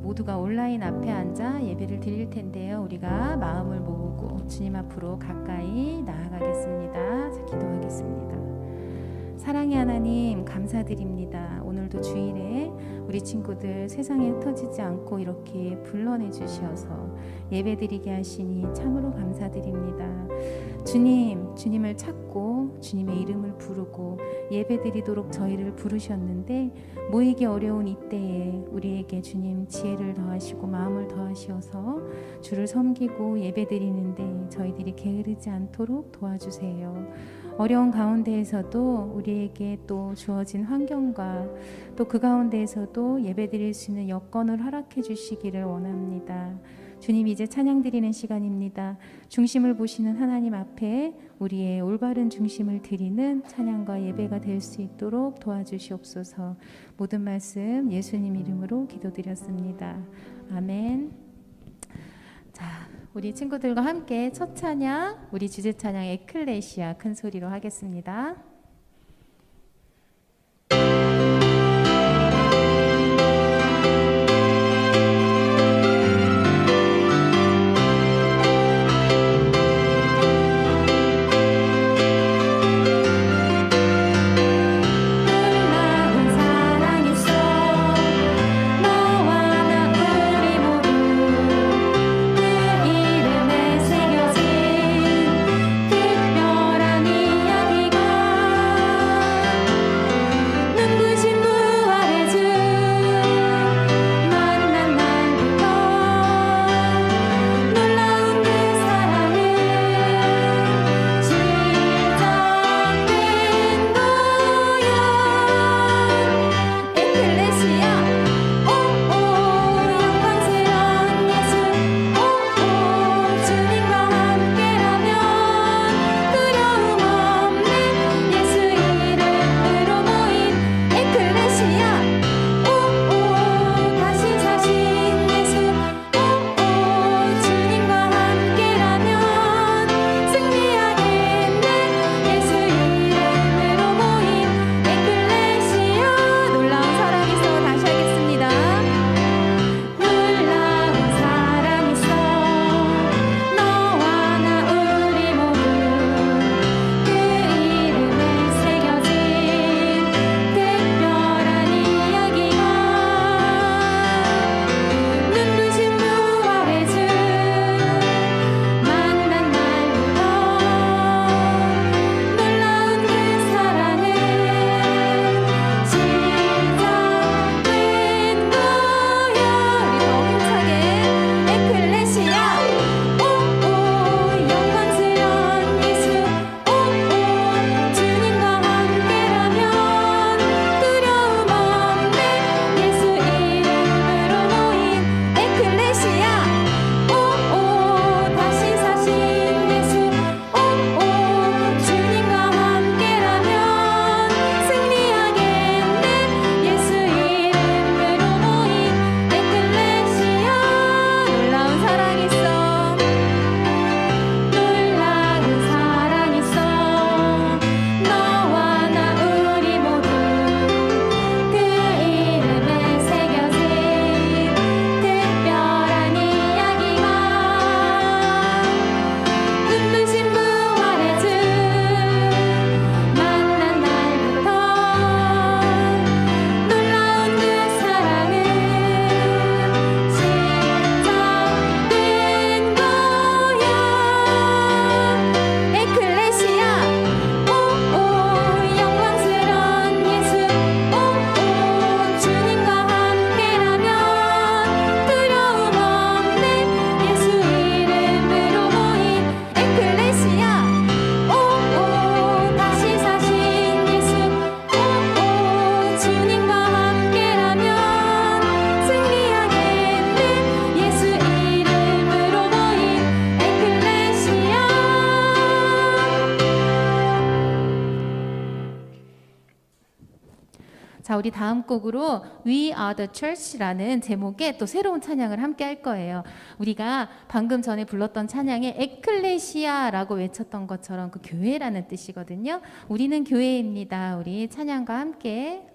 모두가 온라인 앞에 앉아 예배를 드릴 텐데요. 우리가 마음을 모으고 주님 앞으로 가까이 나아가겠습니다. 자, 기도하겠습니다. 사랑의 하나님, 감사드립니다. 오늘도 주일에 우리 친구들 세상에 흩어지지 않고 이렇게 불러내 주셔서 예배드리게 하시니 참으로 감사드립니다. 주님, 주님을 찾고 주님의 이름을 부르고 예배드리도록 저희를 부르셨는데 모이기 어려운 이때에 우리에게 주님 지혜를 더하시고 마음을 더하셔서 주를 섬기고 예배드리는데 저희들이 게으르지 않도록 도와주세요. 어려운 가운데에서도 우리에게 또 주어진 환경과 또 그 가운데에서도 예배드릴 수 있는 여건을 허락해 주시기를 원합니다. 주님, 이제 찬양 드리는 시간입니다. 중심을 보시는 하나님 앞에 우리의 올바른 중심을 드리는 찬양과 예배가 될 수 있도록 도와주시옵소서. 모든 말씀 예수님 이름으로 기도드렸습니다. 아멘. 자, 우리 친구들과 함께 첫 찬양, 우리 주제 찬양 에클레시아 큰 소리로 하겠습니다. 자, 우리 다음 곡으로 We Are the Church라는 제목의 또 새로운 찬양을 함께 할 거예요. 우리가 방금 전에 불렀던 찬양에 에클레시아라고 외쳤던 것처럼 그 교회라는 뜻이거든요. 우리는 교회입니다. 우리 찬양과 함께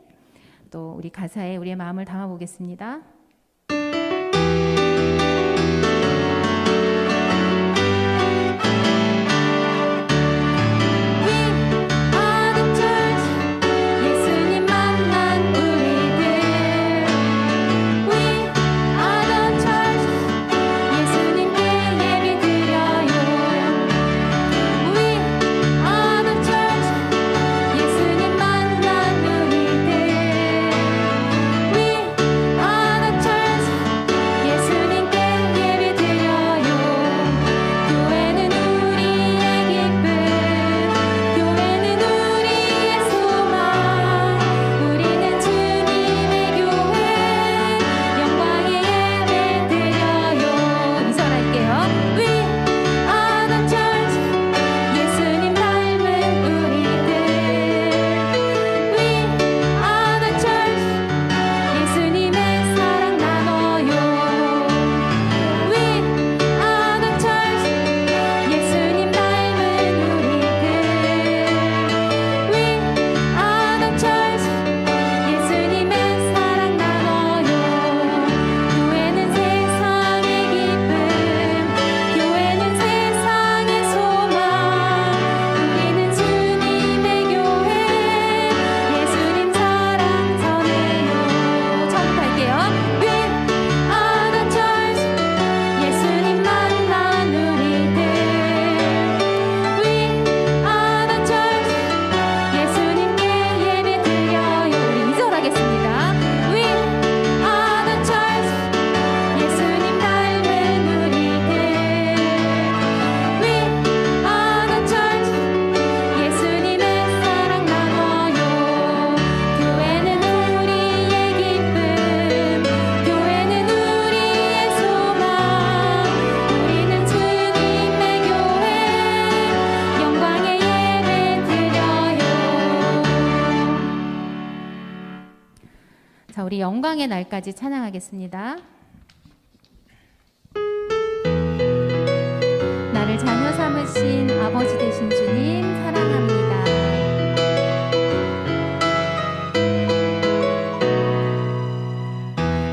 또 우리 가사에 우리의 마음을 담아보겠습니다. 자, 우리 영광의 날까지 찬양하겠습니다. 나를 자녀 삼으신 아버지 되신 주님 사랑합니다.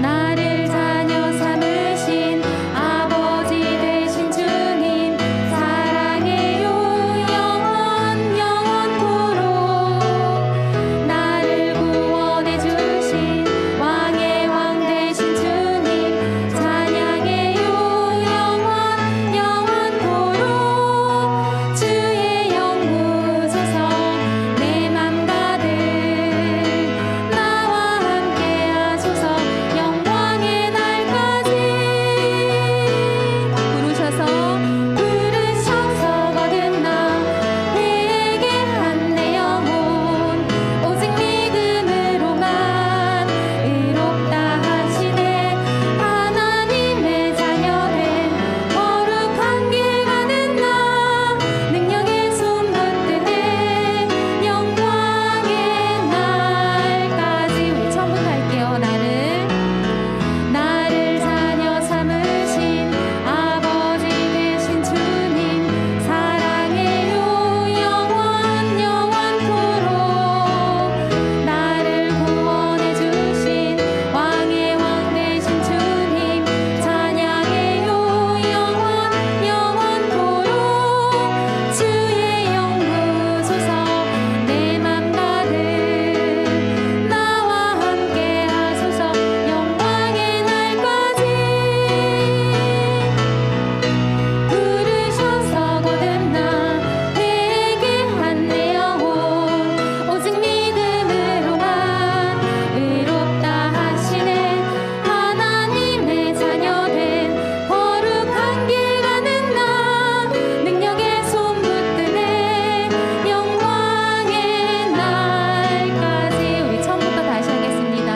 나를 자녀 삼으신 아버지 되신 주님 사랑해요 영원토록. 나를 구원해 주신 왕의 왕 되신 주님 찬양해요 영원토록. 주의 영 부으소서 내 맘 가득 나와 함께 하소서 영광의 날까지. 부르셔서 거듭나 회개한 내 영혼 오직 믿음으로만 의롭다 하시네. 하나님의 자녀된 거룩한 길 가는 나 능력의 손 붙드네 영광의 날까지. 우리 처음부터 할게요. 나를 자녀 삼으신 아버지 되신 주님 사랑해요 영원토록. 나를 구원해 주신 왕의 왕 되신 주님 찬양해요 영원토록. 주의 영 부으소서 내 맘 가득 나와 함께 하소서 영광의 날까지. 부르셔서 거듭나 회개한 내 영혼 오직 믿음으로만 의롭다 하시네. 하나님의 자녀된 거룩한 길 가는 나 능력의 손 붙드네 영광의 날까지. 우리 처음부터 다시 하겠습니다.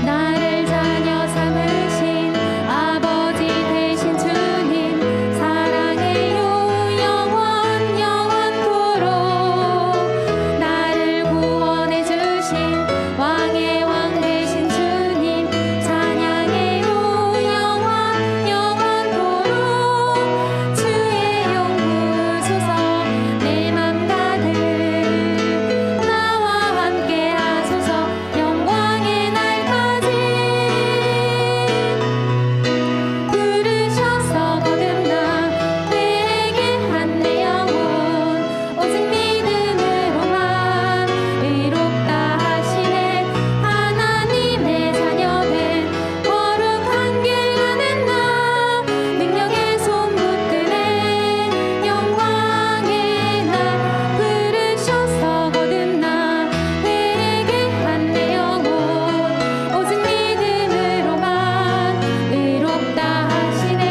나를 자녀 삼으신 아버지 되신 주님 사랑해요 영원토록. 나를 구원해 주신 왕의 왕 되신 주님 찬양해요 영원토록. 주의 영 부으소서 내 맘 가득 나와 함께 하소서 영광의 날까지. 부르셔서 거듭나 회개한 내 영혼 오직 믿음으로만 의롭다 하시네. 하나님의 자녀된 거룩한 길 가는 나 능력의 손 붙드네 영광의 날. 부르셔서 거듭나 회개한 내 영혼 오직 믿음으로만 의롭다 하시네.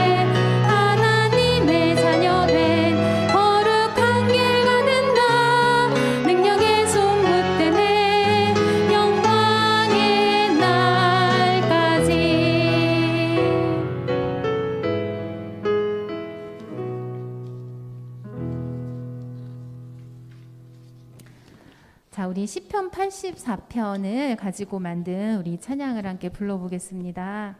하나님의 자녀된 거룩한 길 가는 나 능력의 손 붙드네 영광의 날까지. 자, 우리 시편 84편을 가지고 만든 우리 찬양을 함께 불러보겠습니다.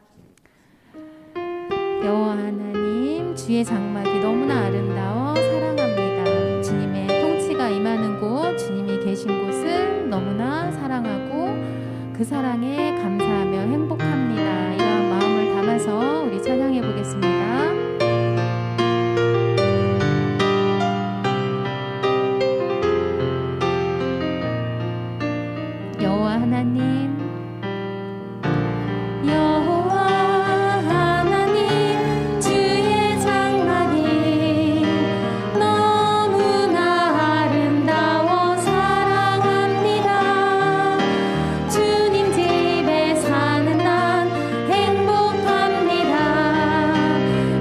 여호와 하나님 주의 장막이 너무나 아름다워 사랑합니다. 주님의 통치가 임하는 곳 주님이 계신 곳을 너무나 사랑하고 그 사랑에 감사하며 행복합니다. 이러한 마음을 담아서 우리 찬양해 보겠습니다. 여호와 하나님 주의 장막이 너무나 아름다워 사랑합니다. 주님 집에 사는 난 행복합니다.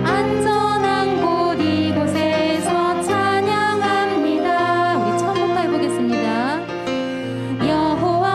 안전한 곳 이곳에서 찬양합니다. 우리 처음부터 해보겠습니다. 여호와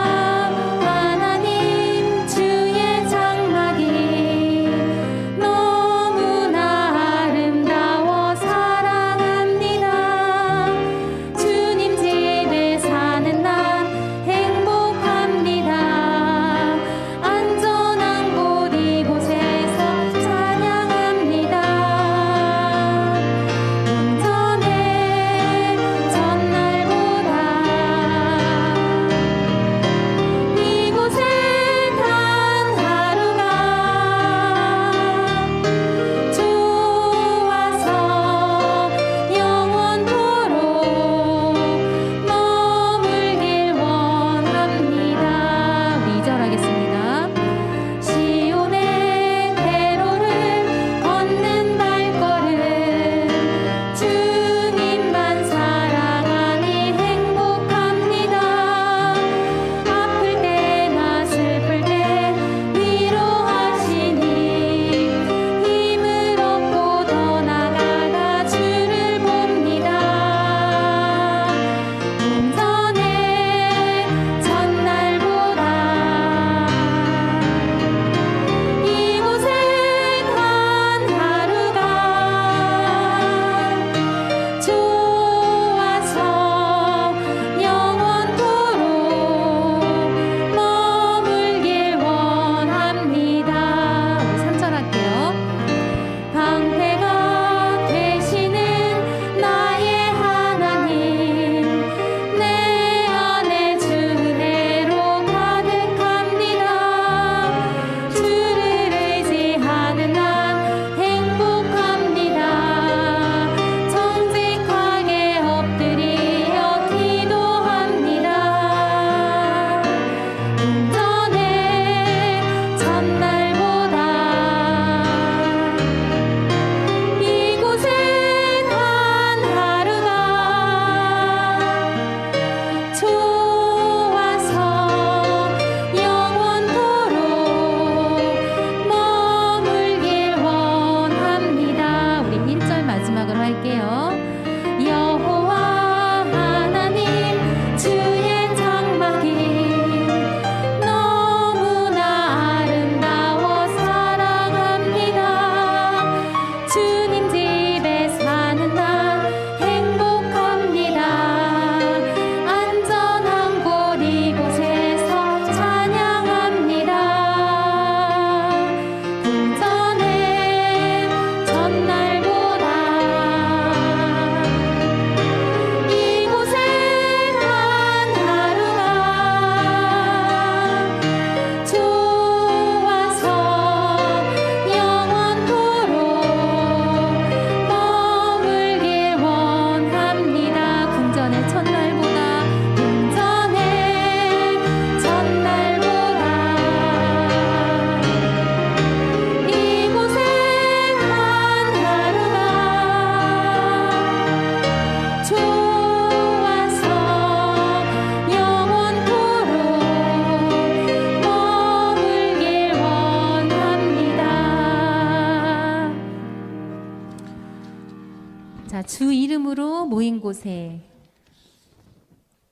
이름으로 모인 곳에,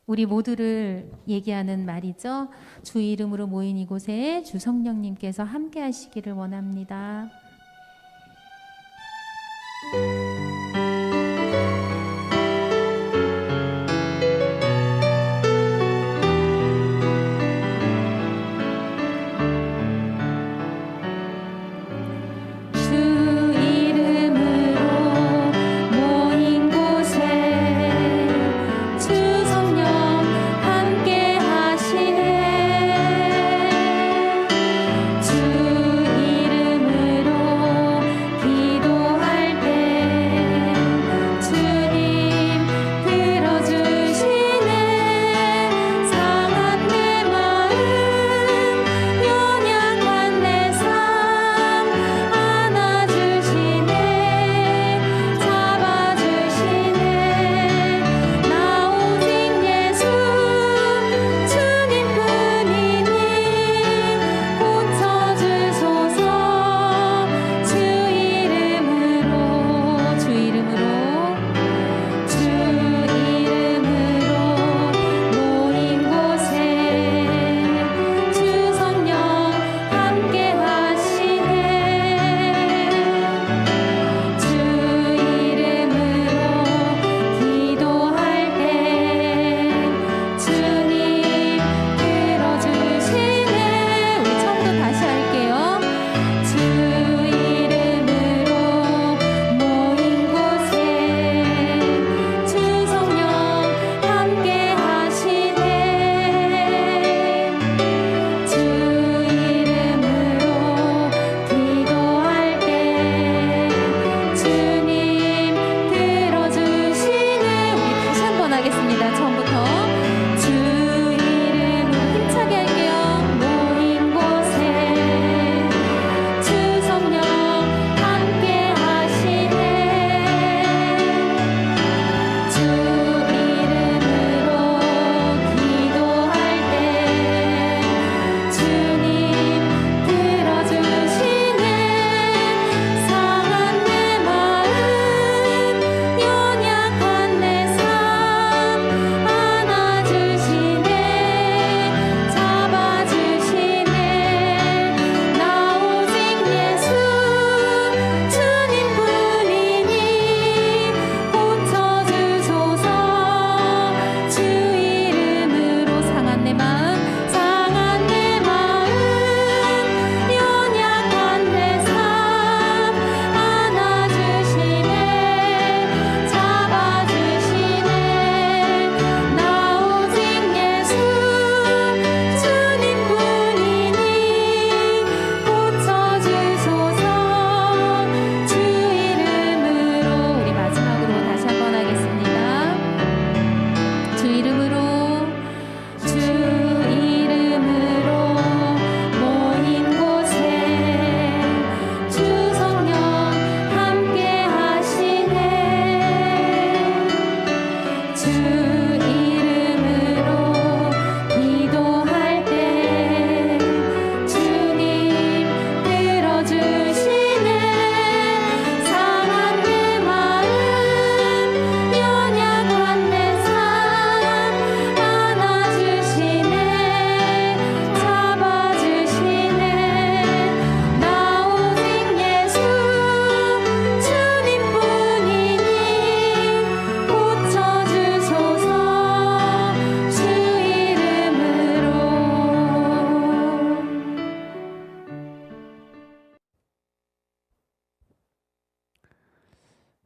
우리 모두를 얘기하는 말이죠. 주 이름으로 모인 이곳에 주 성령님께서 함께 하시기를 원합니다.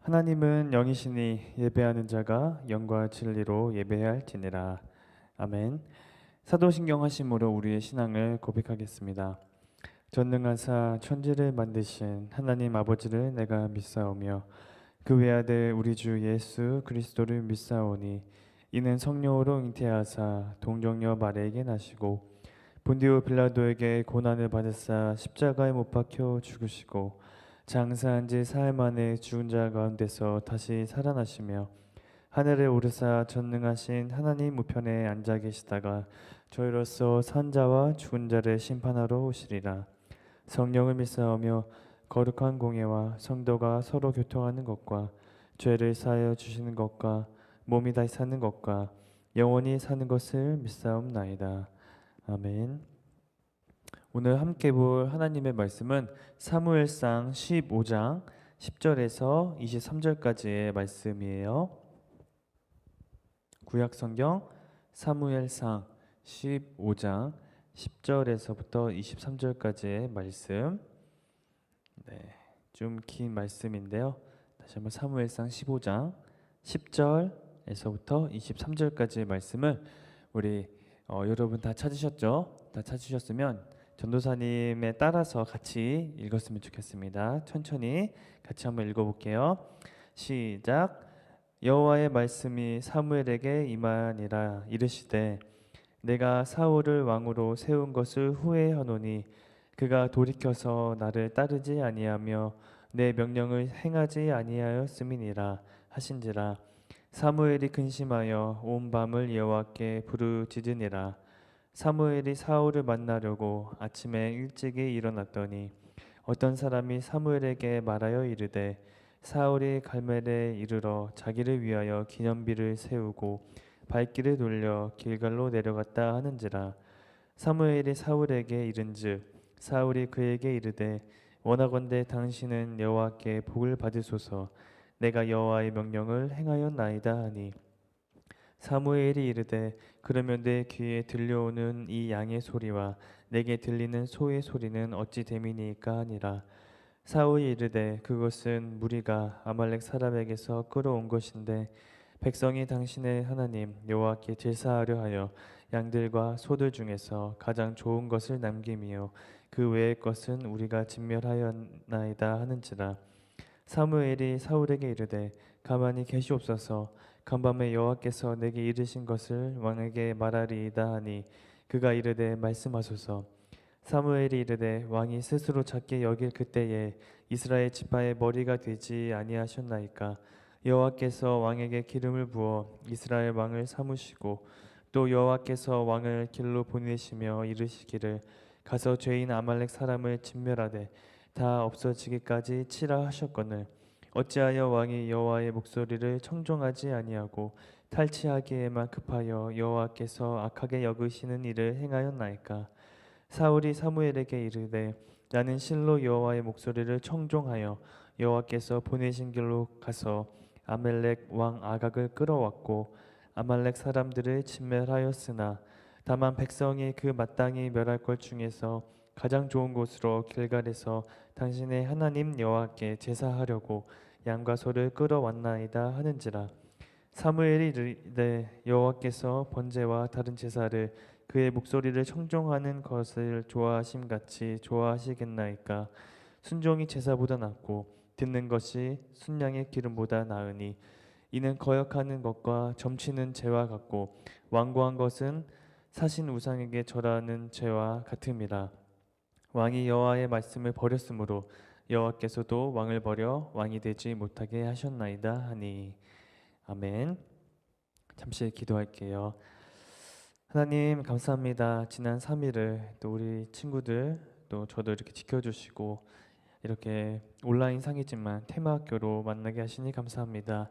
하나님은 영이시니 예배하는 자가 영과 진리로 예배해야 할지니라. 아멘. 사도신경 하심으로 우리의 신앙을 고백하겠습니다. 전능하사 천지를 만드신 하나님 아버지를 내가 믿사오며 그 외아들 우리 주 예수 그리스도를 믿사오니 이는 성령으로 잉태하사 동정녀 마리아에게 나시고 본디오 빌라도에게 고난을 받으사 십자가에 못 박혀 죽으시고 장사한 지 사흘 만에 죽은 자 가운데서 다시 살아나시며 하늘에 오르사 전능하신 하나님 우편에 앉아 계시다가 저희로서 산 자와 죽은 자를 심판하러 오시리라. 성령을 믿사오며 거룩한 공예와 성도가 서로 교통하는 것과 죄를 사하여 주시는 것과 몸이 다시 사는 것과 영원히 사는 것을 믿사옵나이다. 아멘. 오늘 함께 볼 하나님의 말씀은 사무엘상 15장 10절에서 23절까지의 말씀이에요. 구약성경 사무엘상 15장 10절에서부터 23절까지의 말씀. 네, 좀 긴 말씀인데요. 다시 한번 사무엘상 15장 10절에서부터 23절까지의 말씀을 우리 여러분 다 찾으셨죠? 다 찾으셨으면 전도사님에 따라서 같이 읽었으면 좋겠습니다. 천천히 같이 한번 읽어볼게요. 시작. 여호와의 말씀이 사무엘에게 임하니라. 이르시되 내가 사울을 왕으로 세운 것을 후회하노니 그가 돌이켜서 나를 따르지 아니하며 내 명령을 행하지 아니하였음이니라 하신지라. 사무엘이 근심하여 온 밤을 여호와께 부르짖으니라. 사무엘이 사울을 만나려고 아침에 일찍이 일어났더니 어떤 사람이 사무엘에게 말하여 이르되 사울이 갈멜에 이르러 자기를 위하여 기념비를 세우고 발길을 돌려 길갈로 내려갔다 하는지라. 사무엘이 사울에게 이른즉 사울이 그에게 이르되 원하건대 당신은 여호와께 복을 받으소서. 내가 여호와의 명령을 행하였나이다 하니 사무엘이 이르되 그러면 내 귀에 들려오는 이 양의 소리와 내게 들리는 소의 소리는 어찌 됨이니까 하니라. 사울이 이르되 그것은 무리가 아말렉 사람에게서 끌어온 것인데 백성이 당신의 하나님 여호와께 제사하려 하여 양들과 소들 중에서 가장 좋은 것을 남김이요 그 외의 것은 우리가 진멸하였나이다 하는지라. 사무엘이 사울에게 이르되 가만히 계시옵소서. 간밤에 여호와께서 내게 이르신 것을 왕에게 말하리이다 하니 그가 이르되 말씀하소서. 사무엘이 이르되 왕이 스스로 작게 여길 그때에 이스라엘 지파의 머리가 되지 아니하셨나이까. 여호와께서 왕에게 기름을 부어 이스라엘 왕을 삼으시고 또 여호와께서 왕을 길로 보내시며 이르시기를 가서 죄인 아말렉 사람을 진멸하되 다 없어지기까지 치라 하셨거늘 어찌하여 왕이 여호와의 목소리를 청종하지 아니하고 탈취하기에만 급하여 여호와께서 악하게 여기시는 일을 행하였나이까. 사울이 사무엘에게 이르되 나는 실로 여호와의 목소리를 청종하여 여호와께서 보내신 길로 가서 아말렉 왕 아각을 끌어왔고 아말렉 사람들을 진멸하였으나 다만 백성이 그 마땅히 멸할 것 중에서 가장 좋은 곳으로 길갈에서 당신의 하나님 여호와께 제사하려고 양과 소를 끌어왔나이다 하는지라. 사무엘이 이르되 여호와께서 번제와 다른 제사를 그의 목소리를 청종하는 것을 좋아하심 같이 좋아하시겠나이까. 순종이 제사보다 낫고 듣는 것이 순양의 기름보다 나으니 이는 거역하는 것과 점치는 죄와 같고 완고한 것은 사신 우상에게 절하는 죄와 같음이라. 왕이 여호와의 말씀을 버렸으므로 여호와께서도 왕을 버려 왕이 되지 못하게 하셨나이다 하니. 아멘. 잠시 기도할게요. 하나님 감사합니다. 지난 3일을 또 우리 친구들 또 저도 이렇게 지켜주시고 이렇게 온라인 상이지만 테마학교로 만나게 하시니 감사합니다.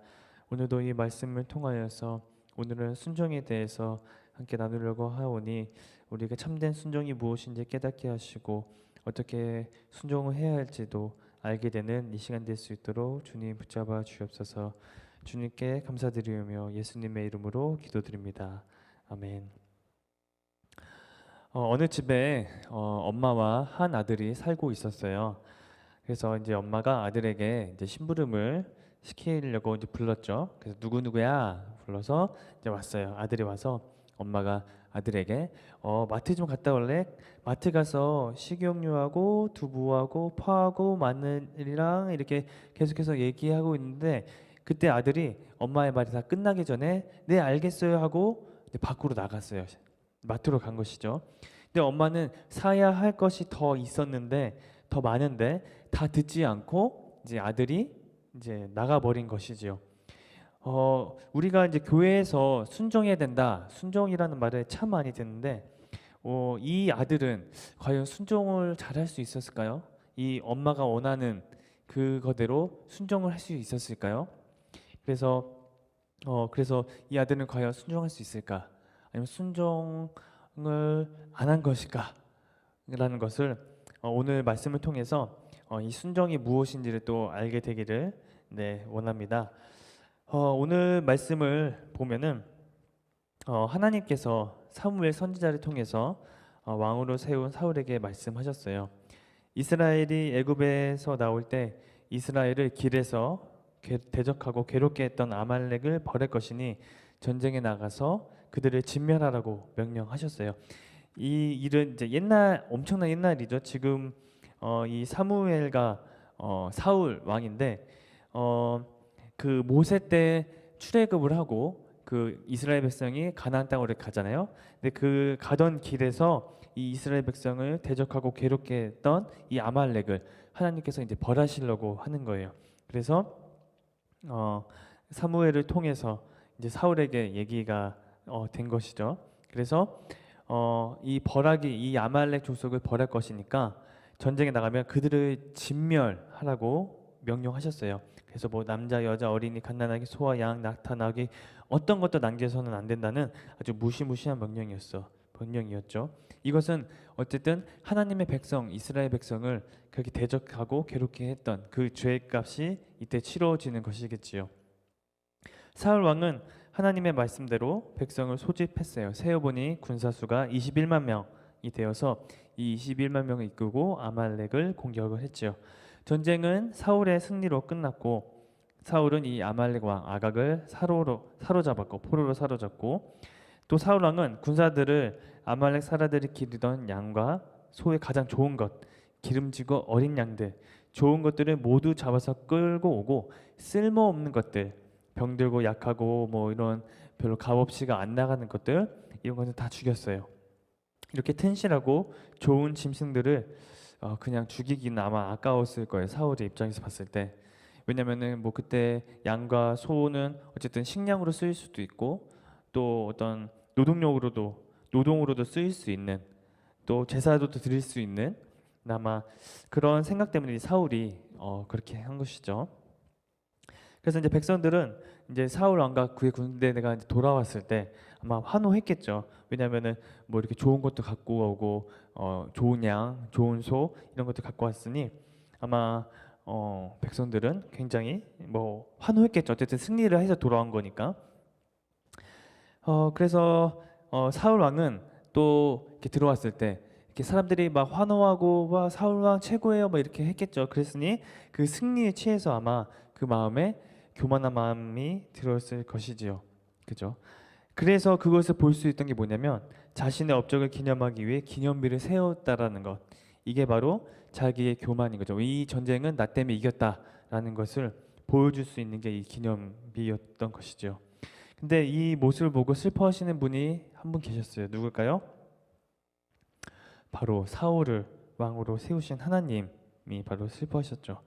오늘도 이 말씀을 통하여서 오늘은 순종에 대해서 함께 나누려고 하오니 우리가 참된 순종이 무엇인지 깨닫게 하시고 어떻게 순종을 해야 할지도 알게 되는 이 시간 될 수 있도록 주님 붙잡아 주옵소서. 주님께 감사드리며 예수님의 이름으로 기도드립니다. 아멘. 어느 집에 엄마와 한 아들이 살고 있었어요. 그래서 이제 엄마가 아들에게 이제 심부름을 시키려고 이제 불렀죠. 그래서 누구누구야 불러서 이제 왔어요. 아들이 와서 엄마가 아들에게 마트 좀 갔다 올래? 마트 가서 식용유하고 두부하고 파하고 마늘이랑 이렇게 계속해서 얘기하고 있는데 그때 아들이 엄마의 말이 다 끝나기 전에 네 알겠어요 하고 이제 밖으로 나갔어요. 마트로 간 것이죠. 근데 엄마는 사야 할 것이 더 있었는데 더 많은데 다 듣지 않고 이제 아들이 이제 나가버린 것이지요. 우리가 이제 교회에서 순종해야 된다. 순종이라는 말을 참 많이 듣는데 이 아들은 과연 순종을 잘할 수 있었을까요? 이 엄마가 원하는 그거대로 순종을 할 수 있었을까요? 그래서 이 아들은 과연 순종할 수 있을까? 아니면 순종을 안 한 것일까? 라는 것을 오늘 말씀을 통해서 이 순종이 무엇인지를 또 알게 되기를 원합니다. 오늘 말씀을 보면은 하나님께서 사무엘 선지자를 통해서 왕으로 세운 사울에게 말씀하셨어요. 이스라엘이 애굽에서 나올 때 이스라엘을 길에서 대적하고 괴롭게 했던 아말렉을 벌할 것이니 전쟁에 나가서 그들을 진멸하라고 명령하셨어요. 이 일은 이제 엄청난 옛날이죠. 지금 이 사무엘과 사울 왕인데 그 모세 때 출애굽을 하고 그 이스라엘 백성이 가나안 땅으로 가잖아요. 근데 그 가던 길에서 이 이스라엘 백성을 대적하고 괴롭게 했던 이 아말렉을 하나님께서 이제 벌하시려고 하는 거예요. 그래서 사무엘을 통해서 이제 사울에게 얘기가 된 것이죠. 그래서 이 아말렉 족속을 벌할 것이니까 전쟁에 나가면 그들을 진멸하라고 명령하셨어요. 그래서 뭐 남자, 여자, 어린이, 갓난아기, 소와 양, 낙타, 나귀 어떤 것도 남겨서는 안 된다는 아주 무시무시한 명령이었죠. 이것은 어쨌든 하나님의 백성, 이스라엘 백성을 그렇게 대적하고 괴롭게 했던 그 죄값이 이때 치러지는 것이겠지요. 사울 왕은 하나님의 말씀대로 백성을 소집했어요. 세어보니 군사수가 21만 명이 되어서 이 21만 명을 이끌고 아말렉을 공격을 했지요. 전쟁은 사울의 승리로 끝났고 사울은 이 아말렉 왕 아각을 포로로 사로잡고 또 사울 왕은 군사들을 아말렉 사람들이 기르던 양과 소의 가장 좋은 것, 기름지고 어린 양들, 좋은 것들을 모두 잡아서 끌고 오고 쓸모없는 것들, 병들고 약하고 뭐 이런 별로 값없이가 안 나가는 것들 이런 것은 다 죽였어요. 이렇게 튼실하고 좋은 짐승들을 그냥 죽이기는 아마 아까웠을 거예요. 사울의 입장에서 봤을 때. 왜냐면은 뭐 그때 양과 소는 어쨌든 식량으로 쓰일 수도 있고 또 어떤 노동으로도 쓰일 수 있는 또 제사도 드릴 수 있는 아마 그런 생각 때문에 사울이 그렇게 한 것이죠. 그래서 이제 백성들은 이제 사울 왕과 그의 군대가 이제 돌아왔을 때 아마 환호했겠죠. 왜냐하면은 뭐 이렇게 좋은 것도 갖고 오고 좋은 양, 좋은 소 이런 것도 갖고 왔으니 아마 백성들은 굉장히 뭐 환호했겠죠. 어쨌든 승리를 해서 돌아온 거니까. 그래서 사울 왕은 또 이렇게 들어왔을 때 이렇게 사람들이 막 환호하고 와 사울 왕 최고예요 뭐 이렇게 했겠죠. 그랬으니 그 승리에 취해서 아마 그 마음에 교만한 마음이 들었을 것이지요. 그죠? 그래서 그것을 볼 수 있던 게 뭐냐면 자신의 업적을 기념하기 위해 기념비를 세웠다라는 것. 이게 바로 자기의 교만인 거죠. 이 전쟁은 나 때문에 이겼다라는 것을 보여줄 수 있는 게 이 기념비였던 것이죠. 근데 이 모습을 보고 슬퍼하시는 분이 한 분 계셨어요. 누굴까요? 바로 사울을 왕으로 세우신 하나님이 바로 슬퍼하셨죠.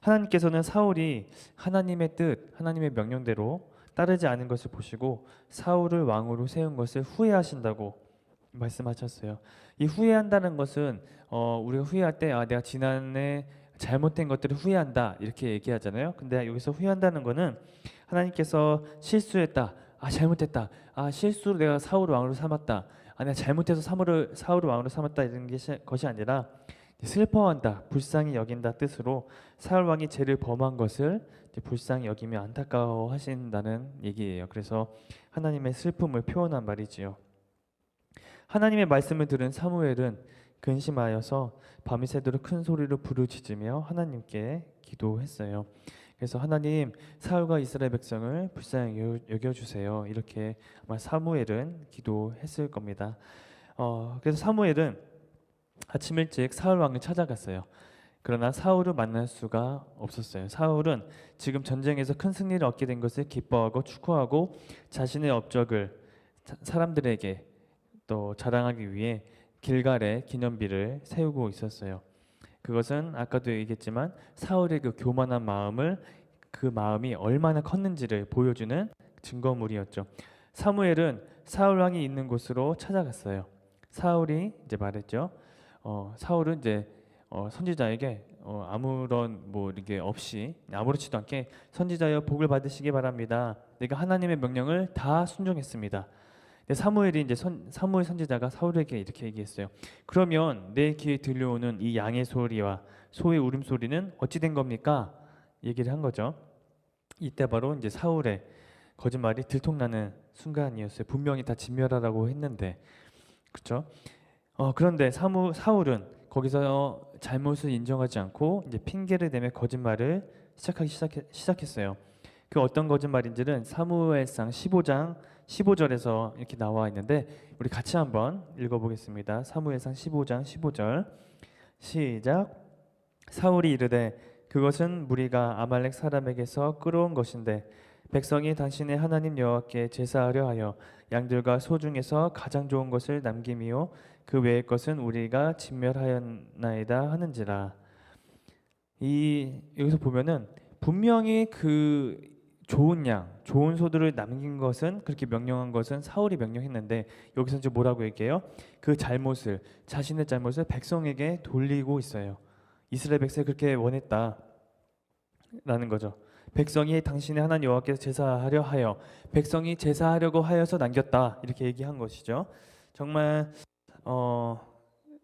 하나님께서는 사울이 하나님의 뜻, 하나님의 명령대로 따르지 않은 것을 보시고 사울을 왕으로 세운 것을 후회하신다고 말씀하셨어요. 이 후회한다는 것은 우리가 후회할 때 내가 지난해 잘못된 것들을 후회한다 이렇게 얘기하잖아요. 근데 여기서 후회한다는 것은 하나님께서 실수했다, 잘못했다, 실수로 내가 사울을 왕으로 삼았다, 내가 잘못해서 사울을 왕으로 삼았다 이런 것이 아니라 슬퍼한다, 불쌍히 여긴다 뜻으로 사울 왕이 죄를 범한 것을 불쌍히 여기며 안타까워하신다는 얘기예요. 그래서 하나님의 슬픔을 표현한 말이지요. 하나님의 말씀을 들은 사무엘은 근심하여서 밤이 새도록 큰 소리로 부르짖으며 하나님께 기도했어요. 그래서 하나님 사울과 이스라엘 백성을 불쌍히 여겨주세요. 이렇게 아마 사무엘은 기도했을 겁니다. 그래서 사무엘은 아침 일찍 사울 왕을 찾아갔어요. 그러나 사울을 만날 수가 없었어요. 사울은 지금 전쟁에서 큰 승리를 얻게 된 것을 기뻐하고 축하하고 자신의 업적을 사람들에게 또 자랑하기 위해 길갈에 기념비를 세우고 있었어요. 그것은 아까도 얘기했지만 사울의 그 교만한 그 마음이 얼마나 컸는지를 보여주는 증거물이었죠. 사무엘은 사울 왕이 있는 곳으로 찾아갔어요. 사울이 이제 말했죠. 사울은 이제 선지자에게 아무런 뭐 이게 없이 아무렇지도 않게 선지자여 복을 받으시기 바랍니다. 내가 하나님의 명령을 다 순종했습니다. 근데 사무엘이 이제 사무엘 선지자가 사울에게 이렇게 얘기했어요. 그러면 내 귀에 들려오는 이 양의 소리와 소의 울음소리는 어찌 된 겁니까? 얘기를 한 거죠. 이때 바로 이제 사울의 거짓말이 들통나는 순간이었어요. 분명히 다 진멸하라고 했는데, 그렇죠? 그런데 사울은 거기서 잘못을 인정하지 않고 이제 핑계를 대며 거짓말을 시작했어요. 그 어떤 거짓말인지는 사무엘상 15장 15절에서 이렇게 나와 있는데 우리 같이 한번 읽어보겠습니다. 사무엘상 15장 15절 시작. 사울이 이르되 그것은 무리가 아말렉 사람에게서 끌어온 것인데 백성이 당신의 하나님 여호와께 제사하려 하여 양들과 소 중에서 가장 좋은 것을 남김이요 그 외의 것은 우리가 진멸하였나이다 하는지라. 여기서 보면은 분명히 그 좋은 양, 좋은 소들을 남긴 것은 그렇게 명령한 것은 사울이 명령했는데 여기서 이제 뭐라고 얘기해요? 그 잘못을 자신의 잘못을 백성에게 돌리고 있어요. 이스라엘 백성이 그렇게 원했다라는 거죠. 백성이 당신의 하나님 여호와께서 제사하려 하여 백성이 제사하려고 하여서 남겼다 이렇게 얘기한 것이죠. 정말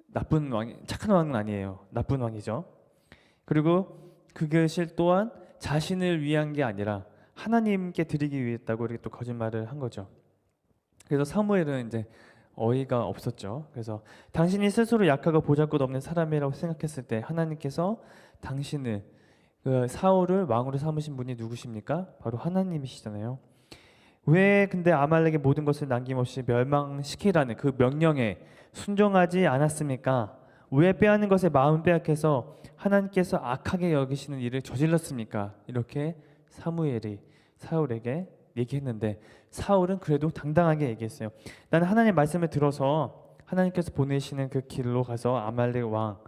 나쁜 왕, 착한 왕은 아니에요. 나쁜 왕이죠. 그리고 그것이 또한 자신을 위한 게 아니라 하나님께 드리기 위했다고 이렇게 또 거짓말을 한 거죠. 그래서 사무엘은 이제 어이가 없었죠. 그래서 당신이 스스로 약하고 보잘것없는 사람이라고 생각했을 때 하나님께서 당신을 사울을 왕으로 삼으신 분이 누구십니까? 바로 하나님이시잖아요. 왜 근데 아말렉의 모든 것을 남김없이 멸망시키라는 그 명령에 순종하지 않았습니까? 왜 빼앗는 것에 마음 빼앗겨서 하나님께서 악하게 여기시는 일을 저질렀습니까? 이렇게 사무엘이 사울에게 얘기했는데 사울은 그래도 당당하게 얘기했어요. 나는 하나님의 말씀을 들어서 하나님께서 보내시는 그 길로 가서 아말렉 왕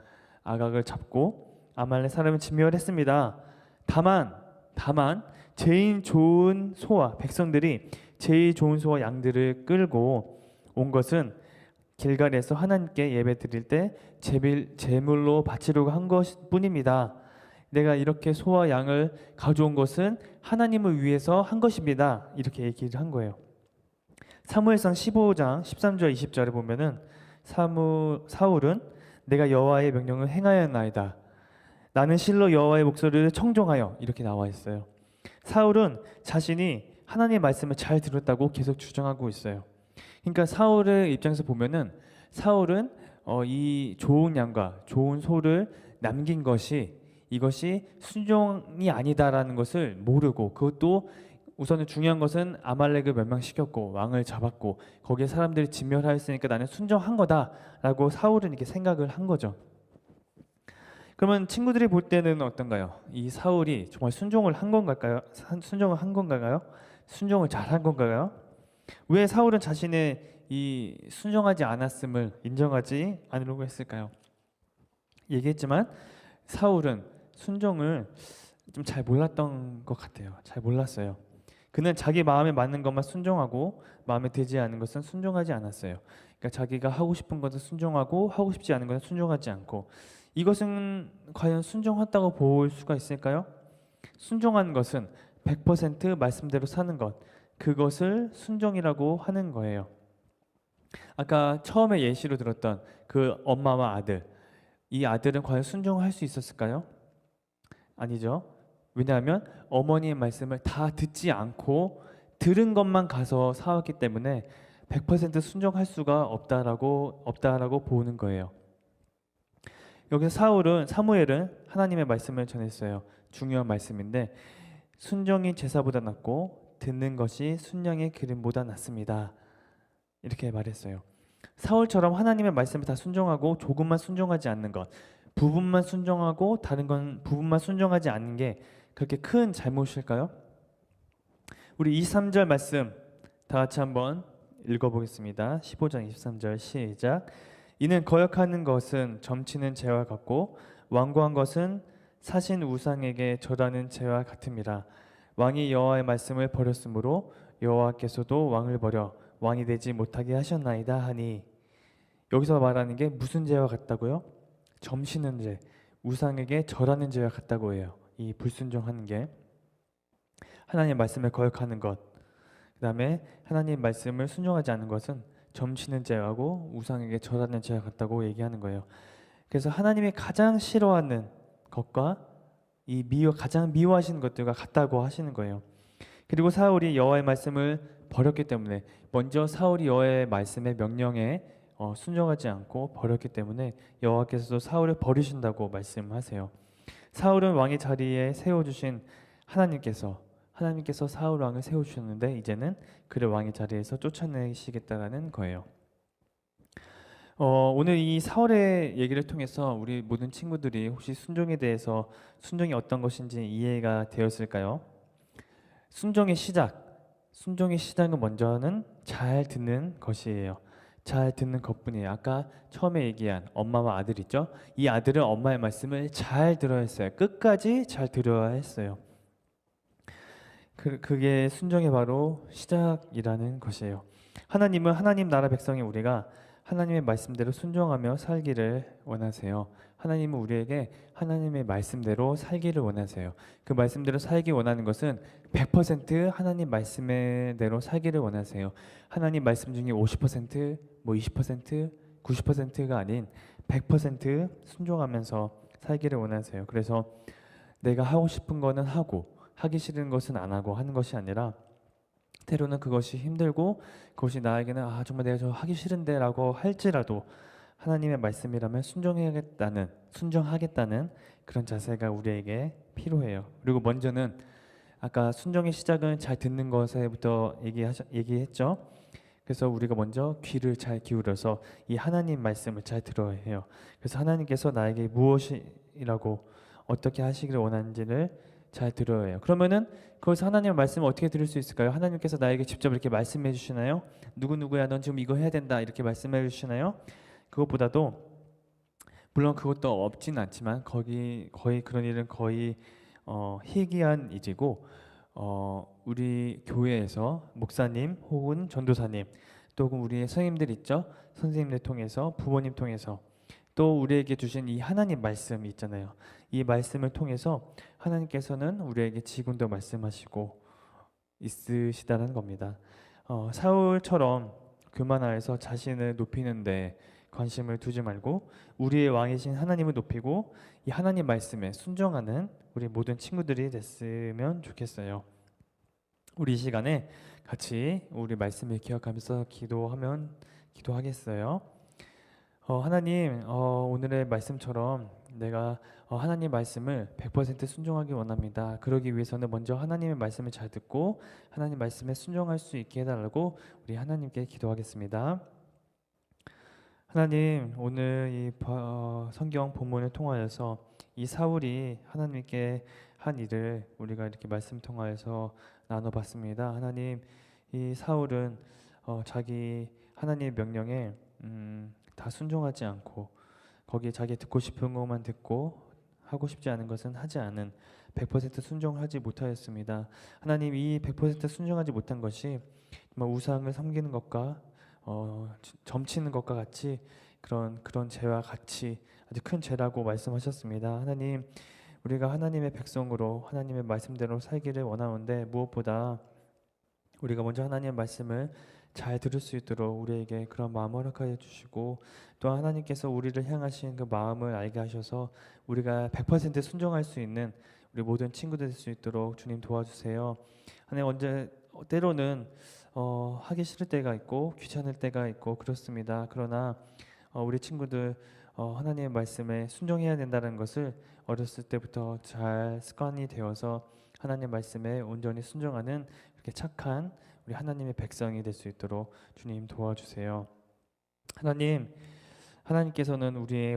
아각을 잡고 아말렉 사람을 진멸했습니다. 다만 제일 좋은 소와 백성들이 제일 좋은 소와 양들을 끌고 온 것은 길갈에서 하나님께 예배 드릴 때 제물로 바치려고 한 것뿐입니다. 내가 이렇게 소와 양을 가져온 것은 하나님을 위해서 한 것입니다. 이렇게 얘기를 한 거예요. 사무엘상 15장 13절 20절에 보면은 사울은 내가 여호와의 명령을 행하였나이다. 나는 실로 여호와의 목소리를 청종하여 이렇게 나와 있어요. 사울은 자신이 하나님의 말씀을 잘 들었다고 계속 주장하고 있어요. 그러니까 사울의 입장에서 보면은 사울은 이 좋은 양과 좋은 소를 남긴 이것이 순종이 아니다라는 것을 모르고 그것도 우선은 중요한 것은 아말렉을 멸망시켰고 왕을 잡았고 거기에 사람들이 진멸하였으니까 나는 순종한 거다라고 사울은 이렇게 생각을 한 거죠. 그러면 친구들이 볼 때는 어떤가요? 이 사울이 정말 순종을 한 건가요? 순종을 잘 한 건가요? 왜 사울은 자신의 이 순종하지 않았음을 인정하지 않으려고 했을까요? 얘기했지만 사울은 순종을 좀 잘 몰랐던 것 같아요. 잘 몰랐어요. 그는 자기 마음에 맞는 것만 순종하고 마음에 들지 않은 것은 순종하지 않았어요. 그러니까 자기가 하고 싶은 것은 순종하고 하고 싶지 않은 것은 순종하지 않고 이것은 과연 순종했다고 볼 수가 있을까요? 순종한 것은 100% 말씀대로 사는 것 그것을 순종이라고 하는 거예요. 아까 처음에 예시로 들었던 그 엄마와 아들 이 아들은 과연 순종할 수 있었을까요? 아니죠. 왜냐하면 어머니의 말씀을 다 듣지 않고 들은 것만 가서 사왔기 때문에 100% 순종할 수가 없다라고 보는 거예요. 여기서 사무엘은 하나님의 말씀을 전했어요. 중요한 말씀인데 순종이 제사보다 낫고 듣는 것이 순양의 기름보다 낫습니다. 이렇게 말했어요. 사울처럼 하나님의 말씀을 다 순종하고 조금만 순종하지 않는 것, 부분만 순종하고 다른 건 부분만 순종하지 않는 게 그렇게 큰 잘못일까요? 우리 23절 말씀 다 같이 한번 읽어보겠습니다. 15장 23절 시작. 이는 거역하는 것은 점치는 죄와 같고 완고한 것은 사신 우상에게 절하는 죄와 같음이라. 왕이 여호와의 말씀을 버렸으므로 여호와께서도 왕을 버려 왕이 되지 못하게 하셨나이다 하니 여기서 말하는 게 무슨 죄와 같다고요? 점치는 죄, 우상에게 절하는 죄와 같다고 해요. 이 불순종하는 게 하나님 말씀을 거역하는 것, 그 다음에 하나님 말씀을 순종하지 않는 것은 점치는 죄하고 우상에게 절하는 죄와 같다고 얘기하는 거예요. 그래서 하나님이 가장 싫어하는 것과 가장 미워하시는 것들과 같다고 하시는 거예요. 그리고 사울이 여호와의 말씀을 버렸기 때문에, 먼저 사울이 여호와의 말씀의 명령에 순종하지 않고 버렸기 때문에 여호와께서도 사울을 버리신다고 말씀하세요. 사울은 왕의 자리에 세워주신 하나님께서 사울 왕을 세워주셨는데 이제는 그를 왕의 자리에서 쫓아내시겠다라는 거예요. 오늘 이 사울의 얘기를 통해서 우리 모든 친구들이 혹시 순종에 대해서, 순종이 어떤 것인지 이해가 되었을까요? 순종의 시작은 먼저는 잘 듣는 것이에요. 잘 듣는 것뿐이에요. 아까 처음에 얘기한 엄마와 아들 있죠? 이 아들은 엄마의 말씀을 잘 들어야 했어요. 끝까지 잘 들어야 했어요. 그게 순종의 바로 시작이라는 것이에요. 하나님은 하나님 나라 백성인 우리가 하나님의 말씀대로 순종하며 살기를 원하세요. 하나님은 우리에게 하나님의 말씀대로 살기를 원하세요. 그 말씀대로 살기 원하는 것은 100% 하나님 말씀대로 살기를 원하세요. 하나님 말씀 중에 50%, 20%, 90%가 아닌 100% 순종하면서 살기를 원하세요. 그래서 내가 하고 싶은 거는 하고 하기 싫은 것은 안 하고 하는 것이 아니라, 때로는 그것이 힘들고 그것이 나에게는 정말 내가 저 하기 싫은데 라고 할지라도 하나님의 말씀이라면 순종하겠다는 그런 자세가 우리에게 필요해요. 그리고 먼저는 아까 순종의 시작은 잘 듣는 것에부터 얘기했죠. 그래서 우리가 먼저 귀를 잘 기울여서 이 하나님 말씀을 잘 들어야 해요. 그래서 하나님께서 나에게 무엇이라고 어떻게 하시기를 원하는지를 잘 들어야 해요. 그러면은 거기서 하나님의 말씀을 어떻게 들을 수 있을까요? 하나님께서 나에게 직접 이렇게 말씀해 주시나요? 누구누구야 넌 지금 이거 해야 된다 이렇게 말씀해 주시나요? 그것보다도, 물론 그것도 없진 않지만 거의 그런 일은 거의 희귀한 일이고, 우리 교회에서 목사님 혹은 전도사님, 또 우리의 선생님들 있죠? 선생님들 통해서, 부모님 통해서, 또 우리에게 주신 이 하나님 말씀이 있잖아요. 이 말씀을 통해서 하나님께서는 우리에게 지금도 말씀하시고 있으시다는 겁니다. 사울처럼 교만하여서 자신을 높이는데 관심을 두지 말고 우리의 왕이신 하나님을 높이고 이 하나님 말씀에 순종하는 우리 모든 친구들이 됐으면 좋겠어요. 우리 이 시간에 같이 우리 말씀을 기억하면서 기도하겠어요. 하나님, 오늘의 말씀처럼 내가 하나님 말씀을 100% 순종하기 원합니다. 그러기 위해서는 먼저 하나님의 말씀을 잘 듣고 하나님 말씀에 순종할 수 있게 해달라고 우리 하나님께 기도하겠습니다. 하나님, 오늘 이 성경 본문을 통하여서 이 사울이 하나님께 한 일을 우리가 이렇게 말씀 통하여서 나눠봤습니다. 하나님, 이 사울은 자기 하나님의 명령에 다 순종하지 않고 거기에 자기 듣고 싶은 것만 듣고 하고 싶지 않은 것은 하지 않은 100% 순종하지 못하였습니다. 하나님, 이 100% 순종하지 못한 것이 정말 우상을 섬기는 것과 점치는 것과 같이 그런 죄와 같이 아주 큰 죄라고 말씀하셨습니다. 하나님, 우리가 하나님의 백성으로 하나님의 말씀대로 살기를 원하는데 무엇보다 우리가 먼저 하나님의 말씀을 잘 들을 수 있도록 우리에게 그런 마음을 허락하여 주시고, 또 하나님께서 우리를 향하신 그 마음을 알게 하셔서 우리가 100% 순종할 수 있는 우리 모든 친구들 될 수 있도록 주님 도와주세요. 하나님, 때로는 하기 싫을 때가 있고 귀찮을 때가 있고 그렇습니다. 그러나 우리 친구들 하나님의 말씀에 순종해야 된다는 것을 어렸을 때부터 잘 습관이 되어서 하나님의 말씀에 온전히 순종하는 그렇게 착한 우리 하나님의 백성이 될 수 있도록 주님 도와주세요. 하나님께서는 우리의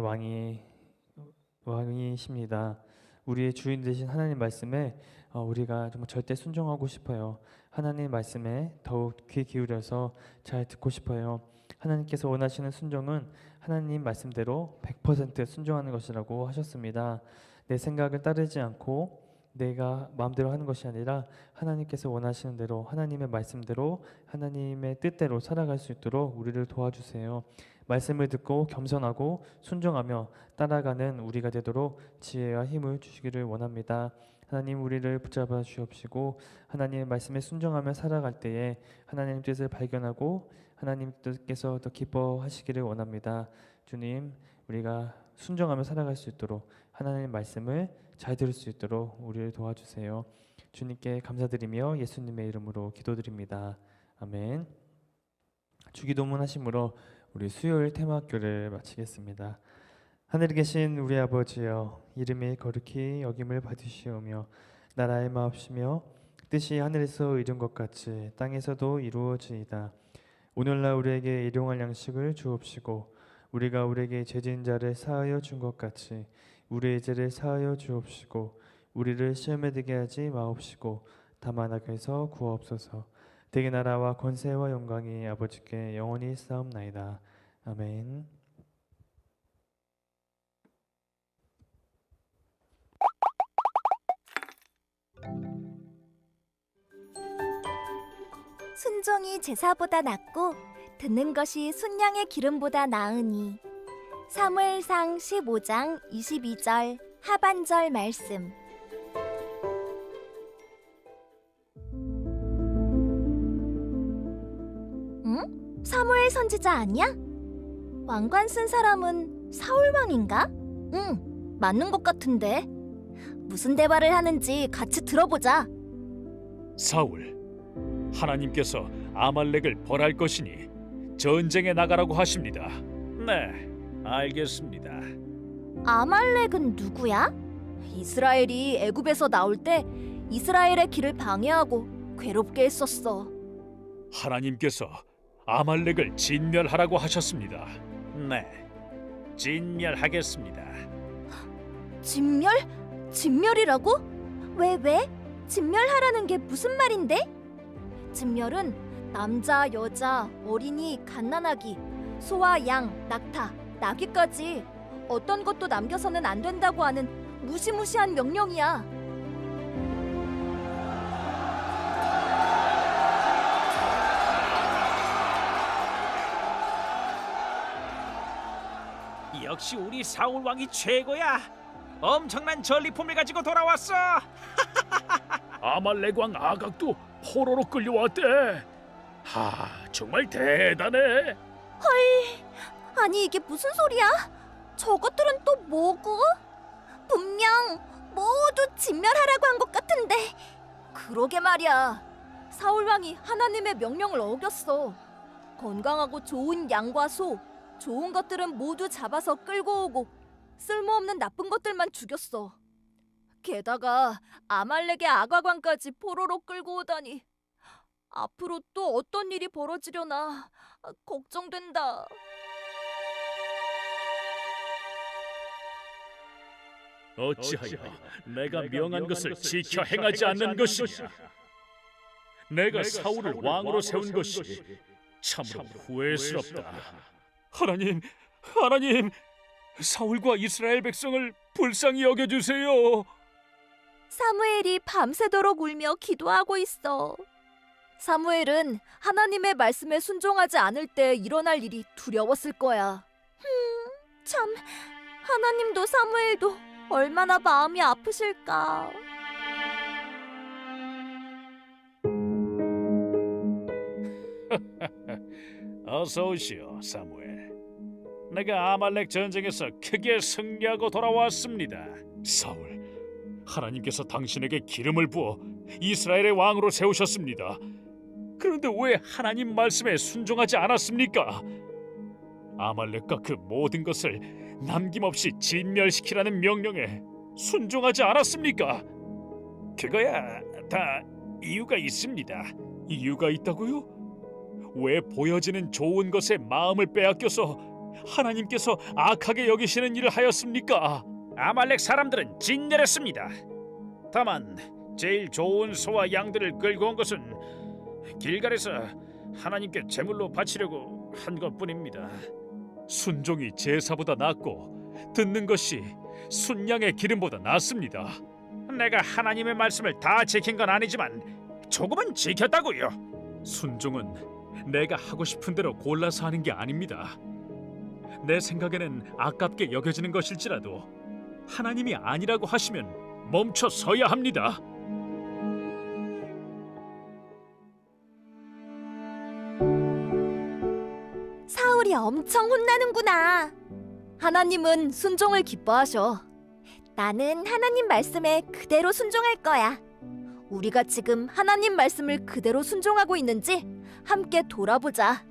왕이십니다. 우리의 주인 되신 하나님 말씀에 우리가 정말 절대 순종하고 싶어요. 하나님 말씀에 더욱 귀 기울여서 잘 듣고 싶어요. 하나님께서 원하시는 순종은 하나님 말씀대로 100% 순종하는 것이라고 하셨습니다. 내 생각을 따르지 않고 내가 마음대로 하는 것이 아니라 하나님께서 원하시는 대로 하나님의 말씀대로 하나님의 뜻대로 살아갈 수 있도록 우리를 도와주세요. 말씀을 듣고 겸손하고 순종하며 따라가는 우리가 되도록 지혜와 힘을 주시기를 원합니다. 하나님 우리를 붙잡아 주옵시고 하나님의 말씀에 순종하며 살아갈 때에 하나님의 뜻을 발견하고 하나님께서 더 기뻐하시기를 원합니다. 주님, 우리가 순종하며 살아갈 수 있도록 하나님의 말씀을 잘 들을 수 있도록 우리를 도와주세요. 주님께 감사드리며 예수님의 이름으로 기도드립니다. 아멘. 주기도문 하심으로 우리 수요일 테마학교를 마치겠습니다. 하늘에 계신 우리 아버지여, 이름이 거룩히 여김을 받으시오며 나라의 마옵시며 뜻이 하늘에서 이룬 것 같이 땅에서도 이루어지이다. 오늘날 우리에게 일용할 양식을 주옵시고 우리가 우리에게 죄진 자를 사하여 준 것 같이 우리의 죄를 사하여 주옵시고 우리를 시험에 들게 하지 마옵시고 다만 악에서 구하옵소서. 대개 나라와 권세와 영광이 아버지께 영원히 싸움나이다. 아멘. 순종이 제사보다 낫고 듣는 것이 순양의 기름보다 나으니. 사무엘상 15장 22절 하반절 말씀. 응? 사무엘 선지자 아니야? 왕관 쓴 사람은 사울 왕인가? 응, 맞는 것 같은데. 무슨 대화를 하는지 같이 들어보자. 사울, 하나님께서 아말렉을 벌할 것이니 전쟁에 나가라고 하십니다. 네, 알겠습니다. 아말렉은 누구야? 이스라엘이 애굽에서 나올 때 이스라엘의 길을 방해하고 괴롭게 했었어. 하나님께서 아말렉을 진멸하라고 하셨습니다. 네, 진멸하겠습니다. 진멸? 진멸이라고? 왜? 진멸하라는 게 무슨 말인데? 진멸은 남자, 여자, 어린이, 갓난아기, 소와 양, 낙타, 나귀까지 어떤 것도 남겨서는 안 된다고 하는 무시무시한 명령이야. 역시 우리 사울 왕이 최고야. 엄청난 전리품을 가지고 돌아왔어. 아말렉 왕 아각도 포로로 끌려왔대. 정말 대단해. 아니 이게 무슨 소리야? 저것들은 또 뭐고? 분명 모두 진멸하라고 한 것 같은데. 그러게 말이야. 사울 왕이 하나님의 명령을 어겼어. 건강하고 좋은 양과 소, 좋은 것들은 모두 잡아서 끌고 오고 쓸모없는 나쁜 것들만 죽였어. 게다가 아말렉의 아가관까지 포로로 끌고 오다니. 앞으로 또 어떤 일이 벌어지려나 걱정된다. 어찌하여 내가 명한 것을 지켜 행하지 않는 것이냐. 내가 사울을 왕으로 세운 것이 참으로 후회스럽다. 하나님, 사울과 이스라엘 백성을 불쌍히 여겨주세요. 사무엘이 밤새도록 울며 기도하고 있어. 사무엘은 하나님의 말씀에 순종하지 않을 때 일어날 일이 두려웠을 거야. 참, 하나님도 사무엘도 얼마나 마음이 아프실까. 어서 오시오, 사무엘. 내가 아말렉 전쟁에서 크게 승리하고 돌아왔습니다. 사울, 하나님께서 당신에게 기름을 부어 이스라엘의 왕으로 세우셨습니다. 그런데 왜 하나님 말씀에 순종하지 않았습니까? 아말렉과 그 모든 것을 남김없이 진멸시키라는 명령에 순종하지 않았습니까? 그거야 다 이유가 있습니다. 이유가 있다고요? 왜 보여지는 좋은 것에 마음을 빼앗겨서 하나님께서 악하게 여기시는 일을 하였습니까? 아말렉 사람들은 진멸했습니다. 다만 제일 좋은 소와 양들을 끌고 온 것은 길갈에서 하나님께 제물로 바치려고 한 것뿐입니다. 순종이 제사보다 낫고 듣는 것이 순양의 기름보다 낫습니다. 내가 하나님의 말씀을 다 지킨 건 아니지만 조금은 지켰다고요. 순종은 내가 하고 싶은 대로 골라서 하는 게 아닙니다. 내 생각에는 아깝게 여겨지는 것일지라도 하나님이 아니라고 하시면 멈춰 서야 합니다. 사울이 엄청 혼나는구나. 하나님은 순종을 기뻐하셔. 나는 하나님 말씀에 그대로 순종할 거야. 우리가 지금 하나님 말씀을 그대로 순종하고 있는지 함께 돌아보자.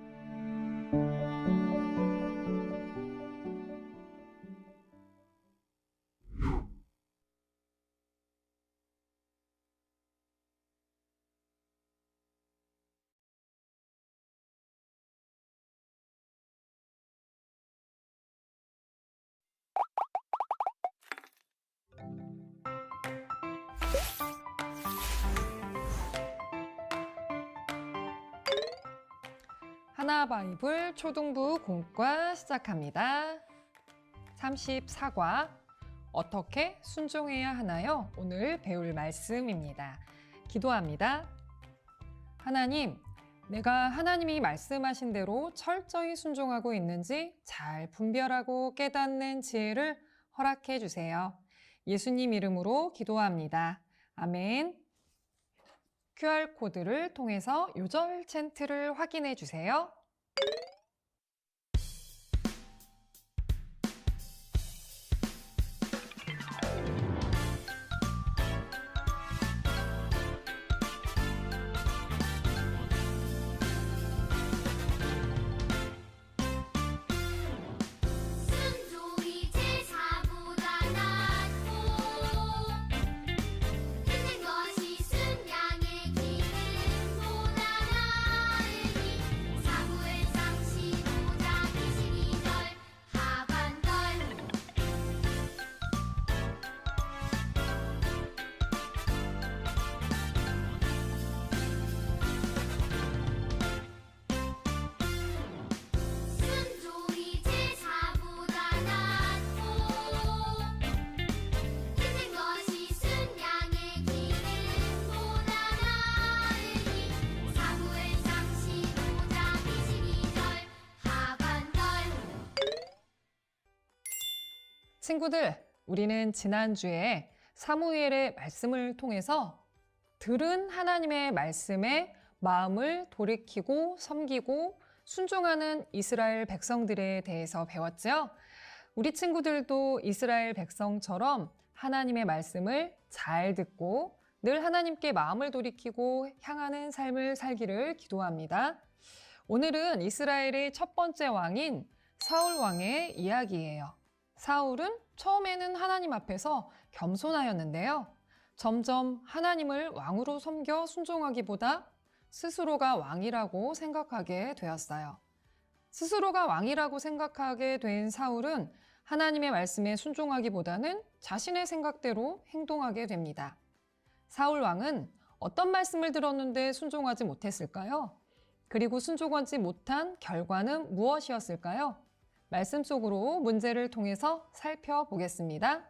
하나바이블 초등부 공과 시작합니다. 34과 어떻게 순종해야 하나요? 오늘 배울 말씀입니다. 기도합니다. 하나님, 내가 하나님이 말씀하신 대로 철저히 순종하고 있는지 잘 분별하고 깨닫는 지혜를 허락해 주세요. 예수님 이름으로 기도합니다. 아멘. QR코드를 통해서 요절 챈트를 확인해 주세요. 순종이 제사보다 낫고 듣는 것이 순양의 기름보다 나으니 사무엘상 15장 22절 하반절 순종이 제사보다 낫고 듣는 것이 순양의 기름보다 나으니 사무엘상 15장 22절 하반절 친구들, 우리는 지난주에 사무엘의 말씀을 통해서 들은 하나님의 말씀에 마음을 돌이키고 섬기고 순종하는 이스라엘 백성들에 대해서 배웠죠. 우리 친구들도 이스라엘 백성처럼 하나님의 말씀을 잘 듣고 늘 하나님께 마음을 돌이키고 향하는 삶을 살기를 기도합니다. 오늘은 이스라엘의 첫 번째 왕인 사울 왕의 이야기예요. 사울은 처음에는 하나님 앞에서 겸손하였는데요. 점점 하나님을 왕으로 섬겨 순종하기보다 스스로가 왕이라고 생각하게 되었어요. 스스로가 왕이라고 생각하게 된 사울은 하나님의 말씀에 순종하기보다는 자신의 생각대로 행동하게 됩니다. 사울 왕은 어떤 말씀을 들었는데 순종하지 못했을까요? 그리고 순종하지 못한 결과는 무엇이었을까요? 말씀 속으로 문제를 통해서 살펴보겠습니다.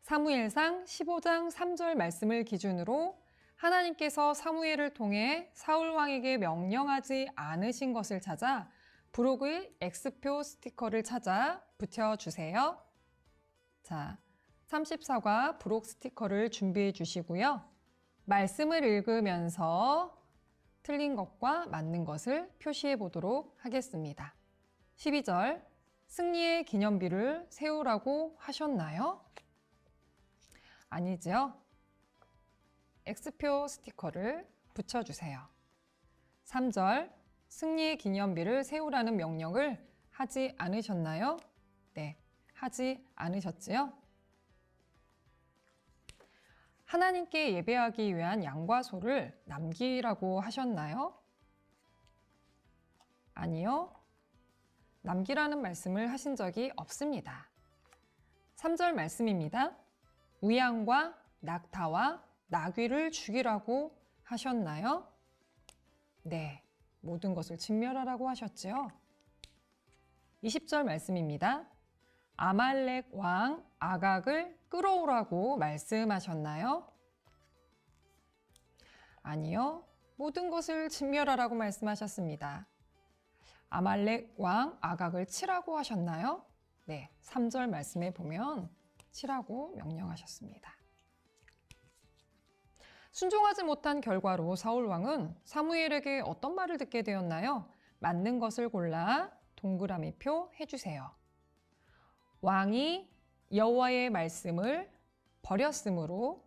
사무엘상 15장 3절 말씀을 기준으로 하나님께서 사무엘을 통해 사울 왕에게 명령하지 않으신 것을 찾아 부록의 X표 스티커를 찾아 붙여주세요. 자, 34과 부록 스티커를 준비해 주시고요. 말씀을 읽으면서 틀린 것과 맞는 것을 표시해 보도록 하겠습니다. 12절, 승리의 기념비를 세우라고 하셨나요? 아니죠. X표 스티커를 붙여주세요. 3절, 승리의 기념비를 세우라는 명령을 하지 않으셨나요? 네, 하지 않으셨지요? 하나님께 예배하기 위한 양과 소를 남기라고 하셨나요? 아니요. 남기라는 말씀을 하신 적이 없습니다. 3절 말씀입니다. 우양과 낙타와 나귀를 죽이라고 하셨나요? 네, 모든 것을 진멸하라고 하셨지요. 20절 말씀입니다. 아말렉 왕 아각을 끌어오라고 말씀하셨나요? 아니요. 모든 것을 진멸하라고 말씀하셨습니다. 아말렉 왕 아각을 치라고 하셨나요? 네, 3절 말씀에 보면 치라고 명령하셨습니다. 순종하지 못한 결과로 사울 왕은 사무엘에게 어떤 말을 듣게 되었나요? 맞는 것을 골라 동그라미표 해주세요. 왕이 여호와의 말씀을 버렸으므로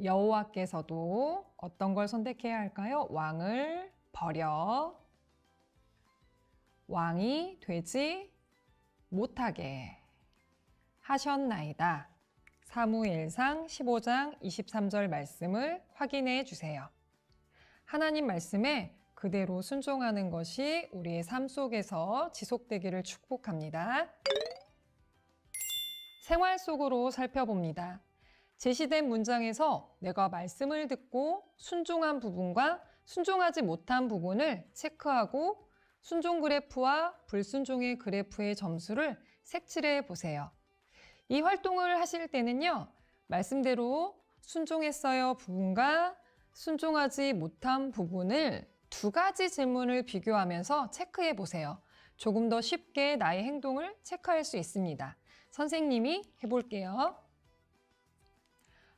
여호와께서도 어떤 걸 선택해야 할까요? 왕을 버려 왕이 되지 못하게 하셨나이다. 사무엘상 15장 23절 말씀을 확인해 주세요. 하나님 말씀에 그대로 순종하는 것이 우리의 삶 속에서 지속되기를 축복합니다. 생활 속으로 살펴봅니다. 제시된 문장에서 내가 말씀을 듣고 순종한 부분과 순종하지 못한 부분을 체크하고 순종 그래프와 불순종의 그래프의 점수를 색칠해 보세요. 이 활동을 하실 때는요, 말씀대로 순종했어요 부분과 순종하지 못한 부분을 두 가지 질문을 비교하면서 체크해 보세요. 조금 더 쉽게 나의 행동을 체크할 수 있습니다. 선생님이 해볼게요.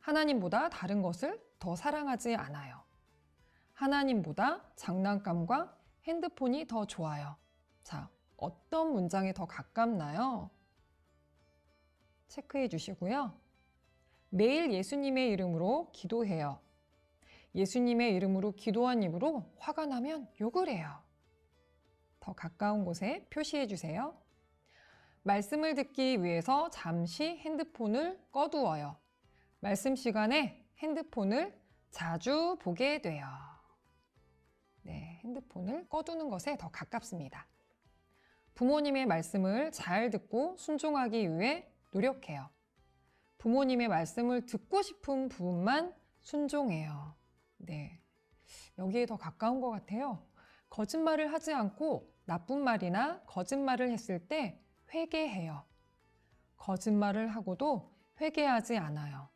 하나님보다 다른 것을 더 사랑하지 않아요. 하나님보다 장난감과 핸드폰이 더 좋아요. 자, 어떤 문장에 더 가깝나요? 체크해 주시고요. 매일 예수님의 이름으로 기도해요. 예수님의 이름으로 기도한 입으로 화가 나면 욕을 해요. 더 가까운 곳에 표시해 주세요. 말씀을 듣기 위해서 잠시 핸드폰을 꺼두어요. 말씀 시간에 핸드폰을 자주 보게 돼요. 네, 핸드폰을 꺼두는 것에 더 가깝습니다. 부모님의 말씀을 잘 듣고 순종하기 위해 노력해요. 부모님의 말씀을 듣고 싶은 부분만 순종해요. 네, 여기에 더 가까운 것 같아요. 거짓말을 하지 않고 나쁜 말이나 거짓말을 했을 때 회개해요. 거짓말을 하고도 회개하지 않아요.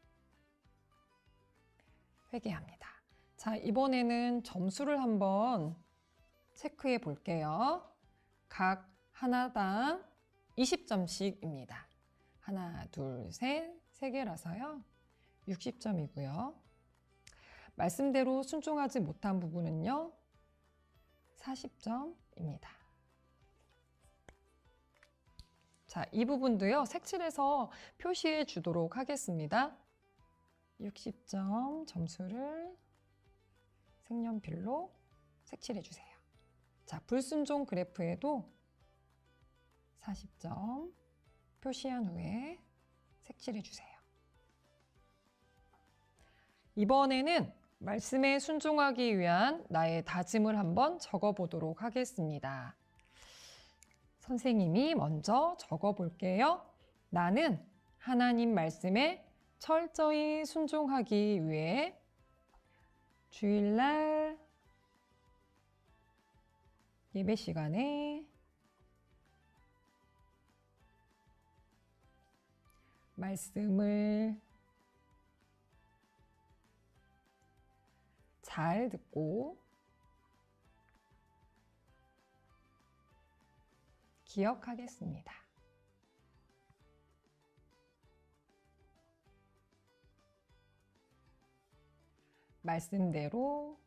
회개합니다. 자, 이번에는 점수를 한번 체크해 볼게요. 각 하나당 20점씩입니다. 하나, 둘, 셋, 세 개라서요. 60점이고요. 말씀대로 순종하지 못한 부분은요. 40점입니다. 자, 이 부분도요. 색칠해서 표시해 주도록 하겠습니다. 60점 점수를 색연필로 색칠해 주세요. 자, 불순종 그래프에도 40점 표시한 후에 색칠해 주세요. 이번에는 말씀에 순종하기 위한 나의 다짐을 한번 적어 보도록 하겠습니다. 선생님이 먼저 적어 볼게요. 나는 하나님 말씀에 철저히 순종하기 위해 주일날 예배 시간에 말씀을 잘 듣고 기억하겠습니다. 말씀대로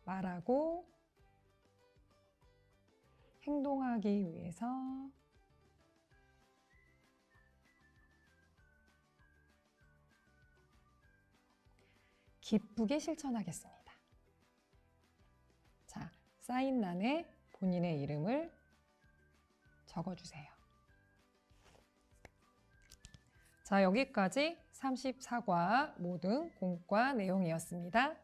말하고 행동하기 위해서 기쁘게 실천하겠습니다. 자, 사인란에 본인의 이름을 적어주세요. 자, 여기까지 34과 모든 공과 내용이었습니다.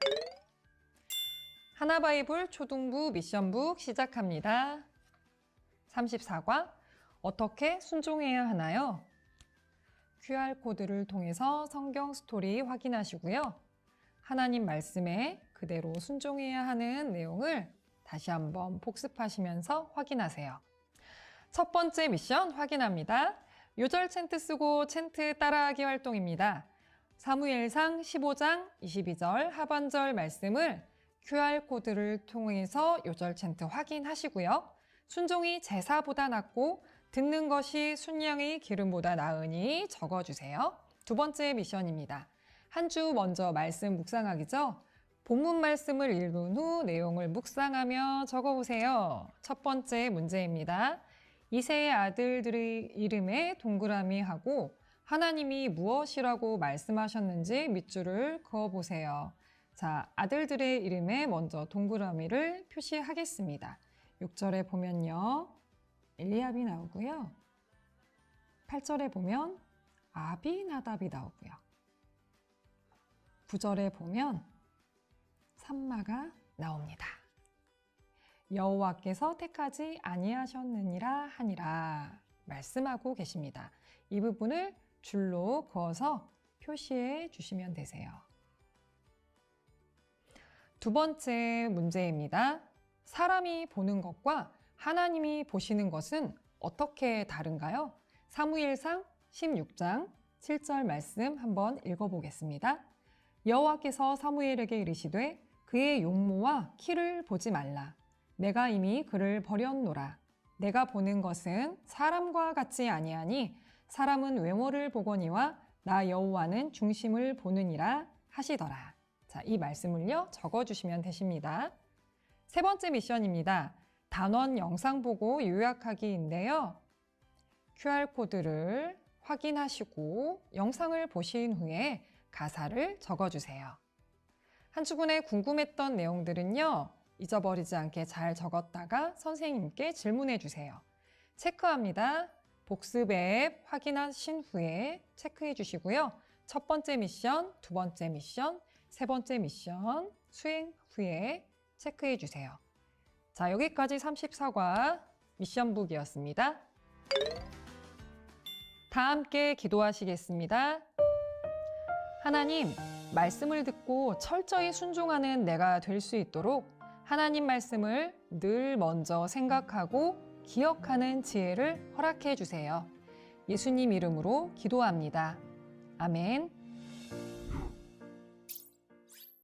하나바이블 초등부 미션북 시작합니다. 34과 어떻게 순종해야 하나요? QR코드를 통해서 성경 스토리 확인하시고요. 하나님 말씀에 그대로 순종해야 하는 내용을 다시 한번 복습하시면서 확인하세요. 첫 번째 미션 확인합니다. 요절 챈트 쓰고 챈트 따라하기 활동입니다. 사무엘상 15장 22절 하반절 말씀을 QR코드를 통해서 요절 챈트 확인하시고요. 순종이 제사보다 낫고 듣는 것이 순양의 기름보다 나으니 적어주세요. 두 번째 미션입니다. 한 주 먼저 말씀 묵상하기죠. 본문 말씀을 읽은 후 내용을 묵상하며 적어보세요. 첫 번째 문제입니다. 이새의 아들들의 이름에 동그라미 하고 하나님이 무엇이라고 말씀하셨는지 밑줄을 그어보세요. 자, 아들들의 이름에 먼저 동그라미를 표시하겠습니다. 6절에 보면요. 엘리압이 나오고요. 8절에 보면 아비나답이 나오고요. 9절에 보면 삼마가 나옵니다. 여호와께서 택하지 아니하셨느니라 하니라 말씀하고 계십니다. 이 부분을 줄로 그어서 표시해 주시면 되세요. 두 번째 문제입니다. 사람이 보는 것과 하나님이 보시는 것은 어떻게 다른가요? 사무엘상 16장 7절 말씀 한번 읽어보겠습니다. 여호와께서 사무엘에게 이르시되 그의 용모와 키를 보지 말라. 내가 이미 그를 버렸노라. 내가 보는 것은 사람과 같지 아니하니 사람은 외모를 보거니와 나 여호와는 중심을 보느니라 하시더라. 자, 이 말씀을요 적어주시면 되십니다. 세 번째 미션입니다. 단원 영상 보고 요약하기인데요. QR코드를 확인하시고 영상을 보신 후에 가사를 적어주세요. 한 주간에 궁금했던 내용들은요. 잊어버리지 않게 잘 적었다가 선생님께 질문해 주세요. 체크합니다. 복습 앱 확인하신 후에 체크해 주시고요. 첫 번째 미션, 두 번째 미션, 세 번째 미션 수행 후에 체크해 주세요. 자, 여기까지 34과 미션북이었습니다. 다 함께 기도하시겠습니다. 하나님, 말씀을 듣고 철저히 순종하는 내가 될 수 있도록 하나님 말씀을 늘 먼저 생각하고 기억하는 지혜를 허락해 주세요. 예수님 이름으로 기도합니다. 아멘.